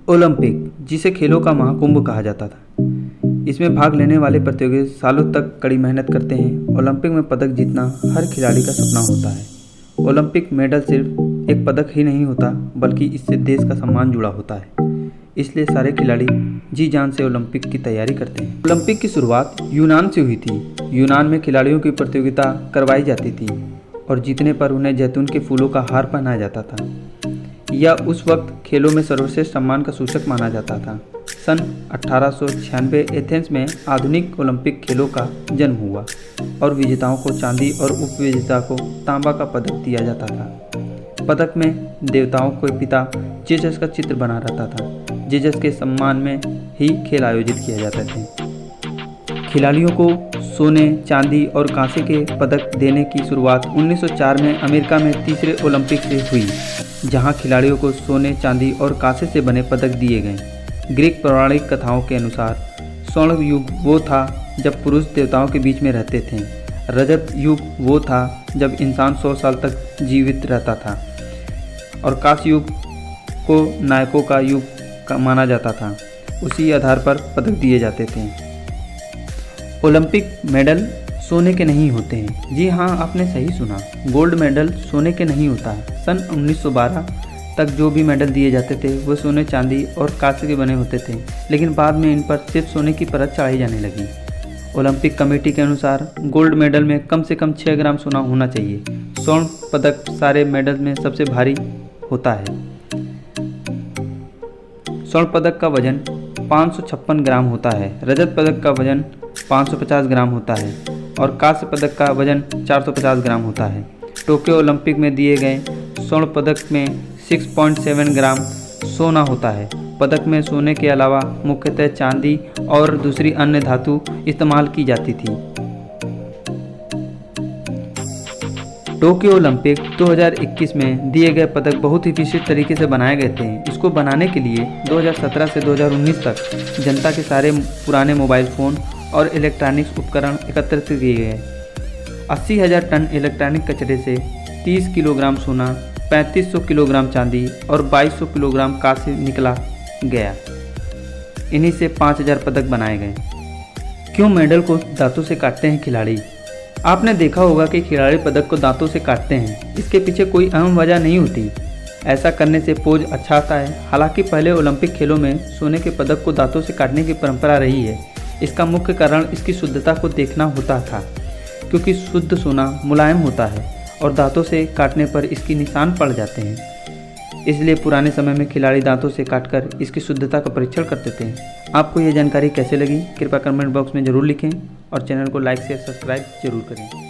Olympic, जिसे खेलों का महाकुंभ कहा जाता था, इसमें भाग लेने वाले प्रतियोगी सालों तक कड़ी मेहनत करते हैं। ओलंपिक में पदक जीतना हर खिलाड़ी का सपना होता है। ओलंपिक मेडल सिर्फ एक पदक ही नहीं होता, बल्कि इससे देश का सम्मान जुड़ा होता है। इसलिए सारे खिलाड़ी जी जान से ओलंपिक की तैयारी करते हैं। ओलंपिक की शुरुआत यूनान से हुई थी। यूनान में खिलाड़ियों की प्रतियोगिता करवाई जाती थी और जीतने पर उन्हें जैतून के फूलों का हार पहनाया जाता था। यह उस वक्त खेलों में सर्वश्रेष्ठ सम्मान का सूचक माना जाता था। सन 1896 एथेंस में आधुनिक ओलंपिक खेलों का जन्म हुआ और विजेताओं को चांदी और उपविजेता को तांबा का पदक दिया जाता था। पदक में देवताओं के पिता जेजस का चित्र बना रहता था। जेजस के सम्मान में ही खेल आयोजित किए जाते थे। खिलाड़ियों को सोने, चांदी और कांसे के पदक देने की शुरुआत 1904 में अमेरिका में तीसरे ओलंपिक से हुई, जहां खिलाड़ियों को सोने, चांदी और कांसे से बने पदक दिए गए। ग्रीक पौराणिक कथाओं के अनुसार स्वर्ण युग वो था जब पुरुष देवताओं के बीच में रहते थे। रजत युग वो था जब इंसान 100 साल तक जीवित रहता था और कांस्य युग को नायकों का युग माना जाता था। उसी आधार पर पदक दिए जाते थे। ओलंपिक मेडल सोने के नहीं होते हैं। जी हाँ, आपने सही सुना, गोल्ड मेडल सोने के नहीं होता है। सन 1912 तक जो भी मेडल दिए जाते थे वो सोने, चांदी और कांसे के बने होते थे, लेकिन बाद में इन पर सिर्फ सोने की परत चढ़ाई जाने लगी। ओलंपिक कमेटी के अनुसार गोल्ड मेडल में कम से कम 6 ग्राम सोना होना चाहिए। स्वर्ण पदक सारे मेडल में सबसे भारी होता है। स्वर्ण पदक का वजन 556 ग्राम होता है। रजत पदक का वजन 550 ग्राम होता है और कांस्य पदक का वजन 450 ग्राम होता है। टोक्यो ओलंपिक में दिए गए स्वर्ण पदक में 6.7 ग्राम सोना होता है। पदक में सोने के अलावा मुख्यतः चांदी और दूसरी अन्य धातु इस्तेमाल की जाती थी। टोक्यो ओलंपिक 2021 में दिए गए पदक बहुत ही विशिष्ट तरीके से बनाए गए थे। इसको बनाने के लिए 2017 से 2019 तक जनता के सारे पुराने मोबाइल फ़ोन और इलेक्ट्रॉनिक्स उपकरण एकत्रित किए गए। 80,000 टन इलेक्ट्रॉनिक कचरे से 30 किलोग्राम सोना, 3500 किलोग्राम चांदी और 2200 किलोग्राम कांस्य निकला गया। इन्हीं से 5000 पदक बनाए गए। क्यों मेडल को दांतों से काटते हैं खिलाड़ी? आपने देखा होगा कि खिलाड़ी पदक को दांतों से काटते हैं। इसके पीछे कोई अहम वजह नहीं होती। ऐसा करने से पोज अच्छा आता है। हालांकि पहले ओलंपिक खेलों में सोने के पदक को दांतों से काटने की परंपरा रही है। इसका मुख्य कारण इसकी शुद्धता को देखना होता था, क्योंकि शुद्ध सोना मुलायम होता है और दांतों से काटने पर इसकी निशान पड़ जाते हैं। इसलिए पुराने समय में खिलाड़ी दांतों से काटकर इसकी शुद्धता का परीक्षण करते थे। आपको यह जानकारी कैसे लगी? कृपया कमेंट बॉक्स में ज़रूर लिखें और चैनल को लाइक शेयर सब्सक्राइब जरूर करें।